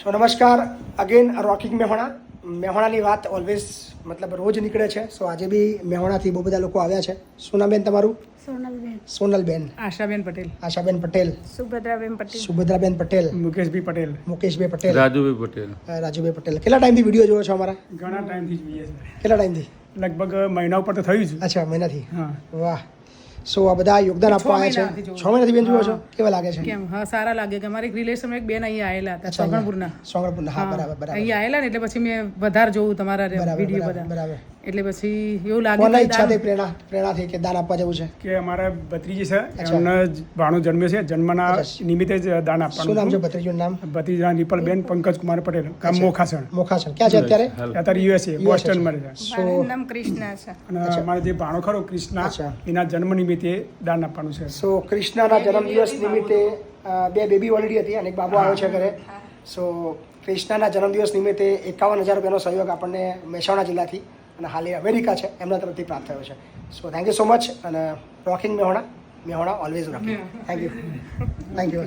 સો નમસ્કાર again rocking મેહોણાની વાત always મતલબ રોજ નીકળે છે. સો આજે બી મેહોણાથી બહુ બધા લોકો આવ્યા છે. શું નામ બેન તમારું? સોનલબેન. આશાબેન પટેલ. સુભદ્રાબેન પટેલ. મુકેશભાઈ પટેલ. રાજુભાઈ પટેલ. કેટલા ટાઈમથી વિડીયો જોવો છો અમારા? ઘણા ટાઈમથી જોઈએ છે. કેટલા ટાઈમથી? લગભગ મહિના ઉપર તો થયું છે. અચ્છા, મહિનાથી. હા. વાહ. સો આ બધા યોગદાન આપવા આવ્યા છે. 6 મહિનાથી બેન જુઓ છો, કેવા લાગે છે? કેમ? હા, સારા લાગે કે અમારી રિલેશનમાં એક બેન અહીંયા આવેલા હતા સોગણપુરના. હા, બરાબર. અહીંયા આવેલા ને એટલે પછી મેં વધારે જોઉં તમારા વિડીયો બધા. બરાબર. એટલે પછી એવું લાગે કોના ઈચ્છાથી પ્રેરણાથી કે દાન આપવા જવું છે? કે અમારા ભત્રીજી છે, એમનો ભાણો જન્મ્યો છે, જન્મના નિમિત્તે જ દાન આપવાનું. શું નામ છે ભત્રીજીનું નામ? ભત્રીજા નિપલબેન પંકજકુમાર પટેલ, ગામ મોખાસણ. ક્યાં છે અત્યારે? અત્યારે યુએસએ બોસ્ટનમાં રહે છે. નામ કૃષ્ણા છે. અને અમારો જે ભાણો ખરો કૃષ્ણા, એના જન્મ નિમિત્તે દાન આપવાનું છે. સો કૃષ્ણના જન્મદિવસ નિમિત્તે બે બેબી ઓલરેડી હતી અને એક બાબુ આવ્યો છે ઘરે. સો કૃષ્ણના જન્મદિવસ નિમિત્તે 51,000 રૂપિયાનો સહયોગ આપણને મહેસાણા જિલ્લાથી અને હાલ એ અમેરિકા છે એમના તરફથી પ્રાપ્ત થયો છે. So thank you so much. અને rocking Mehona always rocking. Thank you.